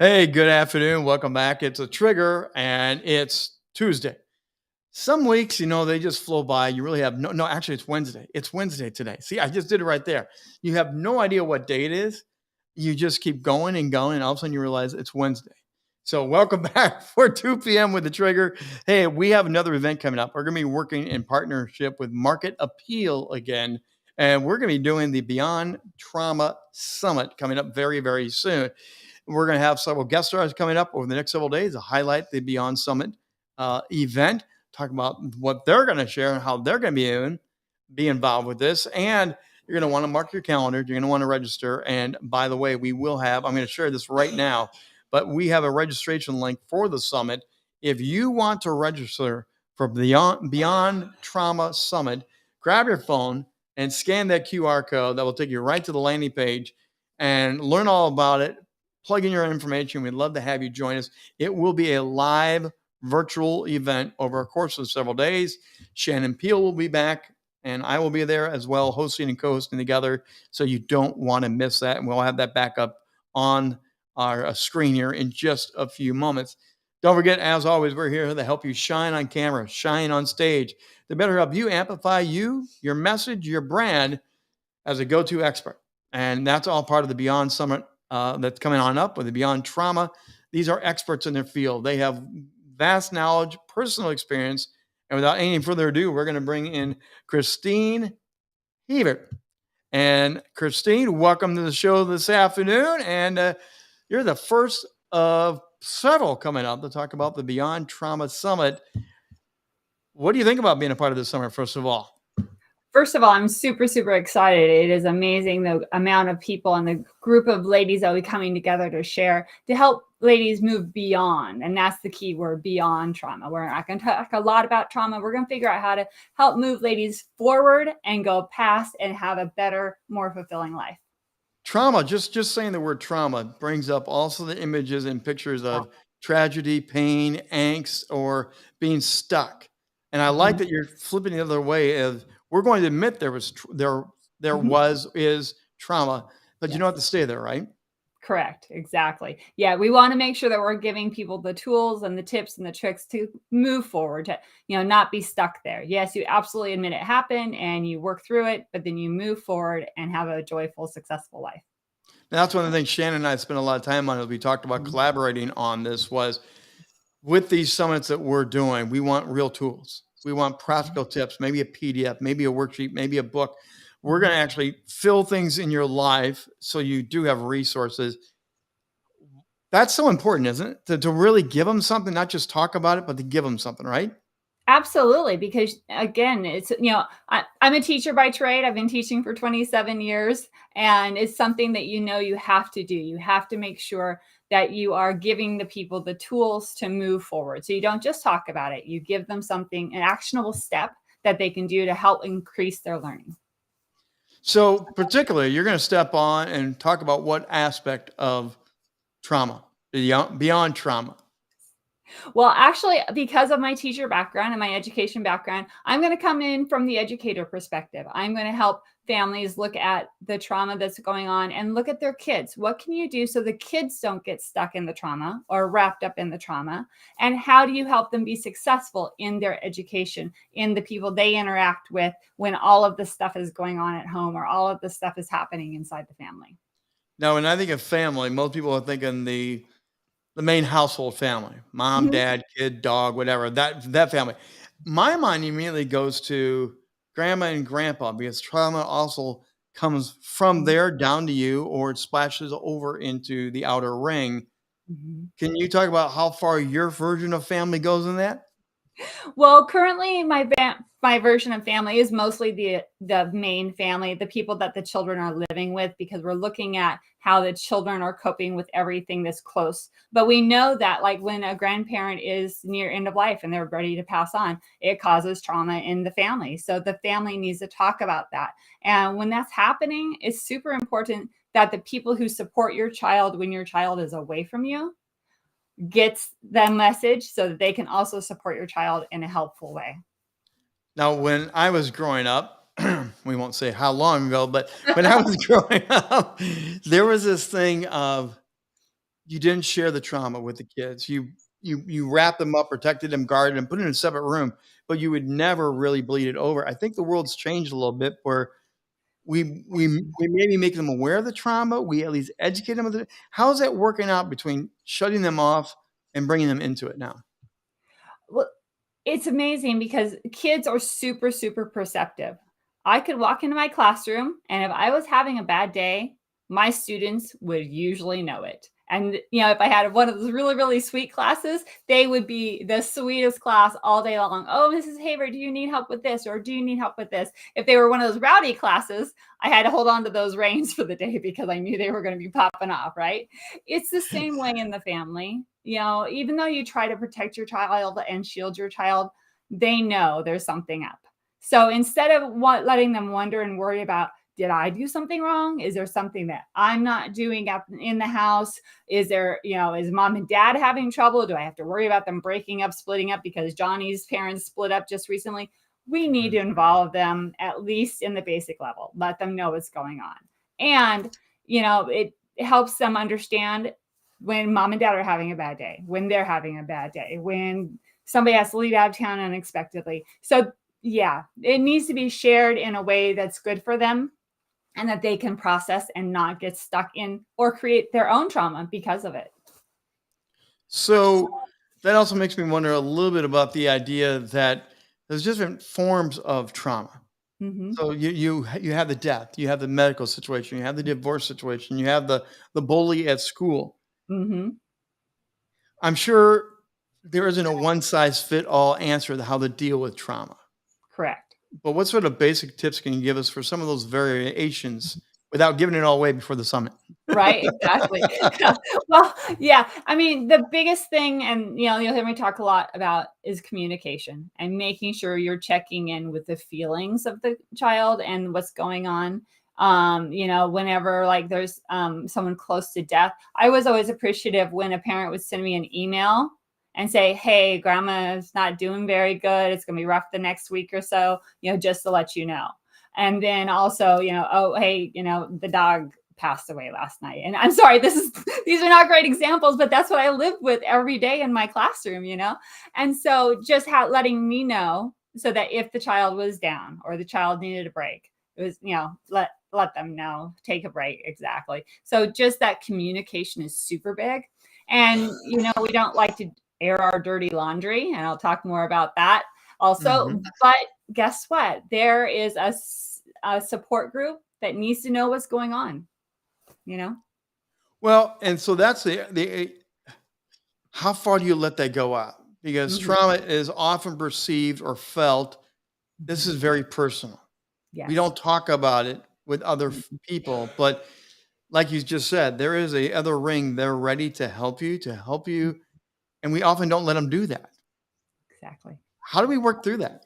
Hey, good afternoon. Welcome back. It's a trigger and it's Tuesday. Some weeks, they just flow by. You really have no, actually, it's Wednesday. It's Wednesday today. See, I just did it right there. You have no idea what day it is. You just keep going and going. And all of a sudden you realize it's Wednesday. So, welcome back for 2 p.m. with the trigger. Hey, we have another event coming up. We're going to be working in partnership with Market Appeal again. And we're going to be doing the Beyond Trauma Summit coming up very, very soon. We're going to have several guest stars coming up over the next several days to highlight the Beyond Summit event, talk about what they're going to share and how they're going to be involved with this. And you're going to want to mark your calendar. You're going to want to register. And by the way, I'm going to share this right now, but we have a registration link for the summit. If you want to register for Beyond Trauma Summit, grab your phone and scan that QR code that will take you right to the landing page and learn all about it. Plug in your information. We'd love to have you join us. It will be a live virtual event over a course of several days. Shannon Peel will be back, and I will be there as well, hosting and co-hosting together. So you don't want to miss that. And we'll have that back up on our screen here in just a few moments. Don't forget, as always, we're here to help you shine on camera, shine on stage. To better help you amplify your message, your brand as a go-to expert. And that's all part of the Beyond Summit that's coming on up with the Beyond Trauma. These are experts in their field. They have vast knowledge, personal experience. And without any further ado, we're going to bring in Kristina Heagh-Avritt. And Christine, welcome to the show this afternoon. And you're the first of several coming up to talk about the Beyond Trauma Summit. What do you think about being a part of this summit, first of all? First of all, I'm super, super excited. It is amazing the amount of people and the group of ladies that will be coming together to share, to help ladies move beyond. And that's the key word, beyond trauma. We're not going to talk a lot about trauma. We're going to figure out how to help move ladies forward and go past and have a better, more fulfilling life. Trauma, just saying the word trauma brings up also the images and pictures of tragedy, pain, angst, or being stuck. And I like that you're flipping the other way of, we're going to admit is trauma, but you don't have to stay there, right? Correct. Exactly. Yeah. We want to make sure that we're giving people the tools and the tips and the tricks to move forward, to, not be stuck there. Yes, you absolutely admit it happened and you work through it, but then you move forward and have a joyful, successful life. Now, that's one of the things Shannon and I spent a lot of time on as we talked about collaborating on this, was with these summits that we're doing, we want real tools. We want practical tips, maybe a PDF, maybe a worksheet, maybe a book. We're going to actually fill things in your life so you do have resources. That's so important, isn't it? To really give them something, not just talk about it, but to give them something, right? Absolutely. Because again, it's, I'm a teacher by trade. I've been teaching for 27 years, and it's something that, you have to do. You have to make sure that you are giving the people the tools to move forward. So you don't just talk about it. You give them something, an actionable step that they can do to help increase their learning. So particularly, you're going to step on and talk about what aspect of trauma, beyond trauma. Well, actually, because of my teacher background and my education background, I'm going to come in from the educator perspective. I'm going to help families look at the trauma that's going on and look at their kids. What can you do so the kids don't get stuck in the trauma or wrapped up in the trauma? And how do you help them be successful in their education, in the people they interact with when all of this stuff is going on at home or all of this stuff is happening inside the family? Now, when I think of family, most people are thinking the main household family, mom, dad, kid, dog, whatever, that family. My mind immediately goes to grandma and grandpa, because trauma also comes from there down to you, or it splashes over into the outer ring. Can you talk about how far your version of family goes in that? Well, currently my version of family is mostly the main family, the people that the children are living with, because we're looking at how the children are coping with everything this close. But we know that, like, when a grandparent is near end of life and they're ready to pass on, it causes trauma in the family. So the family needs to talk about that. And when that's happening, it's super important that the people who support your child when your child is away from you gets the message, so that they can also support your child in a helpful way. Now, when I was growing up, we won't say how long ago, but when I was growing up, there was this thing of you didn't share the trauma with the kids. You wrapped them up, protected them, guarded them, put it in a separate room, but you would never really bleed it over. I think the world's changed a little bit where we maybe make them aware of the trauma. We at least educate them of the. How is that working out between shutting them off and bringing them into it now? Well, it's amazing because kids are super, super perceptive. I could walk into my classroom, and if I was having a bad day, my students would usually know it. And if I had one of those really, really sweet classes, they would be the sweetest class all day long. Oh, Mrs. Haver, do you need help with this? Or do you need help with this? If they were one of those rowdy classes, I had to hold on to those reins for the day because I knew they were going to be popping off, right? It's the same way in the family. Even though you try to protect your child and shield your child, they know there's something up. So instead of letting them wonder and worry about, did I do something wrong? Is there something that I'm not doing up in the house? Is mom and dad having trouble? Do I have to worry about them breaking up, splitting up because Johnny's parents split up just recently? We need to involve them at least in the basic level. Let them know what's going on. And, it helps them understand when mom and dad are having a bad day, when they're having a bad day, when somebody has to leave out of town unexpectedly. So yeah, it needs to be shared in a way that's good for them and that they can process and not get stuck in or create their own trauma because of it. So that also makes me wonder a little bit about the idea that there's different forms of trauma. Mm-hmm. So you have the death, you have the medical situation, you have the divorce situation, you have the bully at school. Mm-hmm. I'm sure there isn't a one size fit all answer to how to deal with trauma. Correct. But what sort of basic tips can you give us for some of those variations without giving it all away before the summit? Right, exactly. Well, yeah, I mean, the biggest thing, and you'll hear me talk a lot about, is communication and making sure you're checking in with the feelings of the child and what's going on. Whenever like there's someone close to death, I was always appreciative when a parent would send me an email and say, hey, grandma's not doing very good. It's going to be rough the next week or so, just to let you know. And then also, oh, hey, the dog passed away last night. And I'm sorry, these are not great examples, but that's what I live with every day in my classroom, And so just letting me know so that if the child was down or the child needed a break, it was, let them know, take a break. Exactly. So just that communication is super big. And, we don't like to air our dirty laundry, and I'll talk more about that also. Mhm. But guess what? There is a support group that needs to know what's going on. Well, and so that's the how far do you let that go out? Because Mhm. trauma is often perceived or felt. This is very personal. We Yes. don't talk about it with other people, but like you just said, there is a other ring. They're ready to help you, and we often don't let them do that. Exactly. How do we work through that?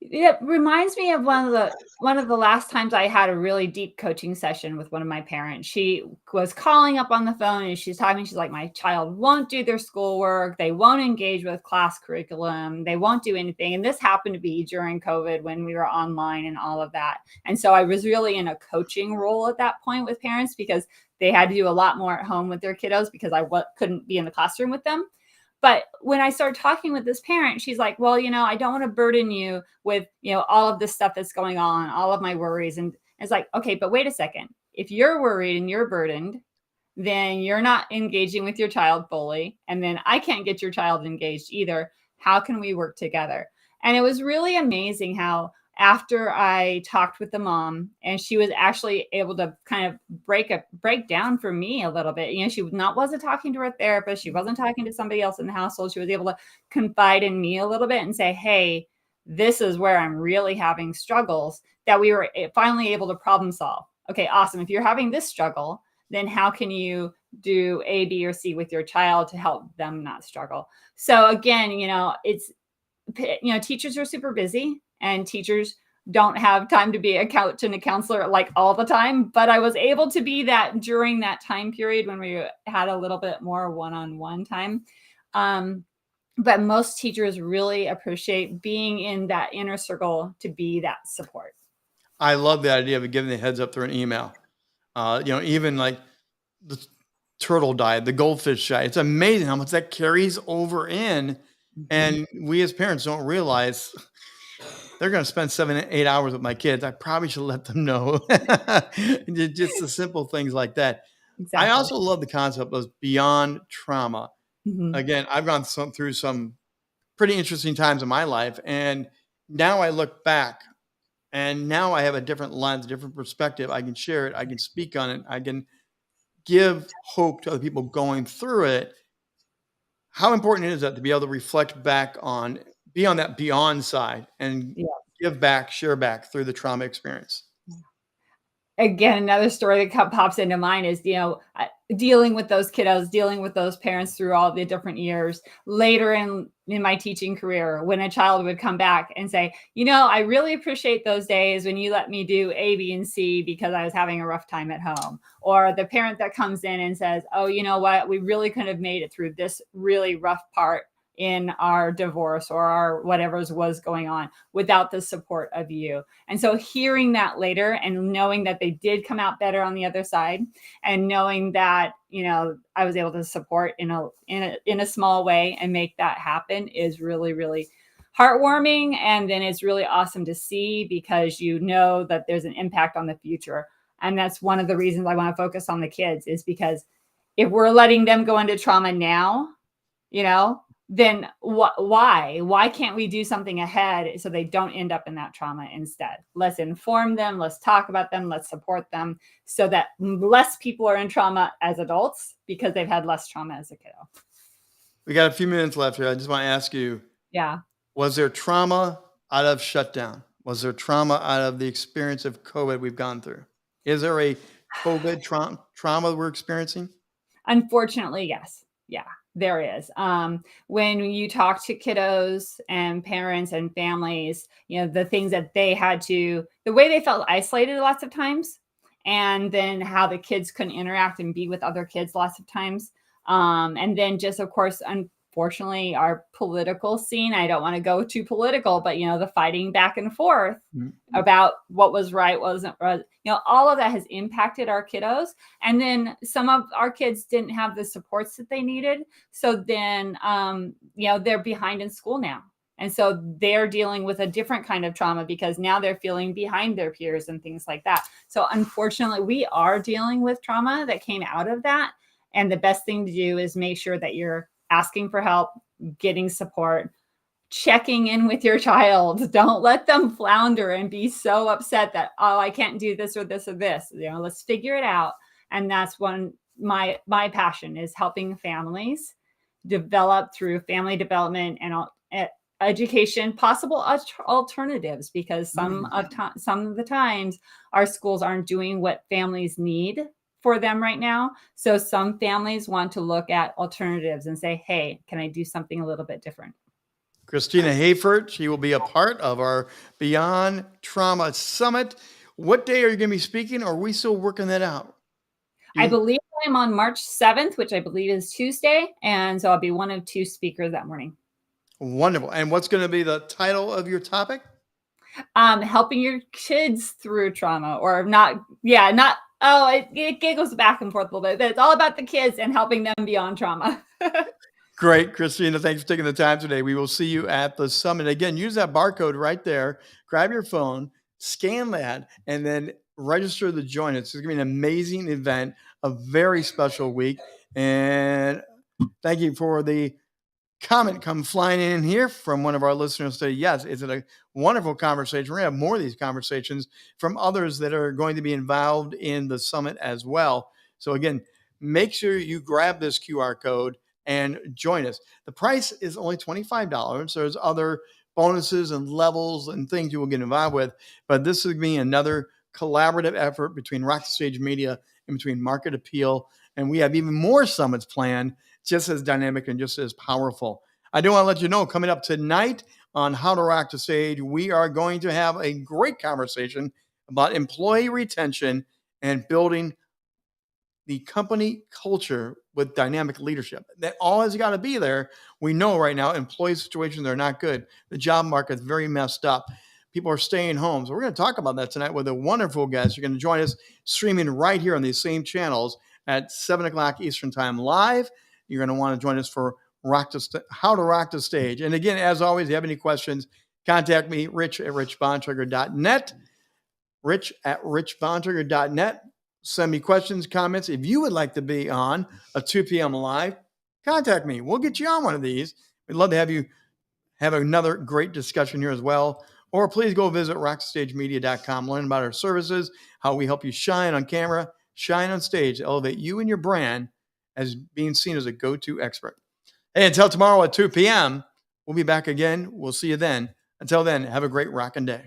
It reminds me of one of the last times I had a really deep coaching session with one of my parents. She was calling up on the phone and she's talking. She's like, my child won't do their schoolwork. They won't engage with class curriculum. They won't do anything. And this happened to be during COVID when we were online and all of that. And so I was really in a coaching role at that point with parents because they had to do a lot more at home with their kiddos because I couldn't be in the classroom with them. But when I started talking with this parent, she's like, well, I don't want to burden you with, all of this stuff that's going on, all of my worries. And it's like, okay, but wait a second. If you're worried and you're burdened, then you're not engaging with your child fully. And then I can't get your child engaged either. How can we work together? And it was really amazing how after I talked with the mom and she was actually able to kind of break down for me a little bit. She wasn't talking to her therapist. She wasn't talking to somebody else in the household. She was able to confide in me a little bit and say, hey, this is where I'm really having struggles, that we were finally able to problem solve. Okay, awesome. If you're having this struggle, then how can you do A, B, or C with your child to help them not struggle? So again, it's, teachers are super busy and teachers don't have time to be a coach and a counselor like all the time. But I was able to be that during that time period when we had a little bit more one-on-one time. But most teachers really appreciate being in that inner circle to be that support. I love the idea of giving the heads up through an email. Even like the turtle died, the goldfish died. It's amazing how much that carries over in. And we as parents don't realize they're going to spend 7, 8 hours with my kids. I probably should let them know. Just the simple things like that. I Exactly. also love the concept of beyond trauma. Mhm. Again, I've gone through some pretty interesting times in my life. And now I look back and now I have a different lens, different perspective. I can share it. I can speak on it. I can give hope to other people going through it. How important is that to be able to reflect back on, be on that beyond side and Yeah. give back, share back through the trauma experience? Again, another story that pops into mind is, dealing with those kiddos, dealing with those parents through all the different years. Later in my teaching career, when a child would come back and say, I really appreciate those days when you let me do A, B, and C because I was having a rough time at home. Or the parent that comes in and says, oh, you know what, we really couldn't have made it through this really rough part in our divorce or our whatever was going on without the support of you. And so hearing that later and knowing that they did come out better on the other side, and knowing that, I was able to support in a small way and make that happen is really, really heartwarming. And then it's really awesome to see because you know that there's an impact on the future. And that's one of the reasons I want to focus on the kids, is because if we're letting them go into trauma now, then why can't we do something ahead so they don't end up in that trauma instead? Let's inform them, let's talk about them, let's support them so that less people are in trauma as adults because they've had less trauma as a kiddo. We got a few minutes left here. I just want to ask you, Yeah. was there trauma out of shutdown? Was there trauma out of the experience of COVID we've gone through? Is there a COVID trauma we're experiencing? Unfortunately, yes. Yeah, there is. When you talk to kiddos and parents and families, the things that they had to, the way they felt isolated lots of times, and then how the kids couldn't interact and be with other kids lots of times. And then just, of course, unfortunately, our political scene, I don't want to go too political, but, the fighting back and forth about what was right, wasn't right. All of that has impacted our kiddos. And then some of our kids didn't have the supports that they needed. So then, they're behind in school now. And so they're dealing with a different kind of trauma because now they're feeling behind their peers and things like that. So unfortunately, we are dealing with trauma that came out of that. And the best thing to do is make sure that you're asking for help, getting support, checking in with your child. Don't let them flounder and be so upset that, oh, I can't do this or this or this. Let's figure it out. And that's one, my passion is helping families develop through family development and education, possible alternatives, because some of the times our schools aren't doing what families need for them right now. So some families want to look at alternatives and say, hey, can I do something a little bit different? Kristina Heagh-Avritt, she will be a part of our Beyond Trauma Summit. What day are you going to be speaking? Or are we still working that out? I believe I'm on March 7th, which I believe is Tuesday. And so I'll be one of two speakers that morning. Wonderful. And what's going to be the title of your topic? Helping your kids through trauma, or not. Yeah, not. Oh, it goes back and forth a little bit. But it's all about the kids and helping them beyond trauma. Great, Kristina. Thanks for taking the time today. We will see you at the summit. Again, use that barcode right there. Grab your phone, scan that, and then register to join us. It's going to be an amazing event, a very special week. And thank you for the comment come flying in here from one of our listeners today. Yes, it's a wonderful conversation. We're going to have more of these conversations from others that are going to be involved in the summit as well. So again, make sure you grab this QR code and join us. The price is only $25. There's other bonuses and levels and things you will get involved with, but this is being another collaborative effort between Rock the Stage Media and between Market Appeal. And we have even more summits planned, just as dynamic and just as powerful. I do want to let you know, coming up tonight on How to Rock the Stage, we are going to have a great conversation about employee retention and building the company culture with dynamic leadership. That all has got to be there. We know right now employee situations are not good. The job market is very messed up. People are staying home. So we're going to talk about that tonight with a wonderful guest. You're going to join us streaming right here on these same channels at 7 o'clock Eastern Time live. You're going to want to join us for How to Rock the Stage. And again, as always, if you have any questions, contact me, rich@richbontrager.net. rich@richbontrager.net. Send me questions, comments. If you would like to be on a 2 p.m. live, contact me. We'll get you on one of these. We'd love to have you have another great discussion here as well. Or please go visit rockstagemedia.com, learn about our services, how we help you shine on camera, shine on stage, elevate you and your brand as being seen as a go-to expert. Hey, until tomorrow at 2 p.m., we'll be back again. We'll see you then. Until then, have a great rockin' day.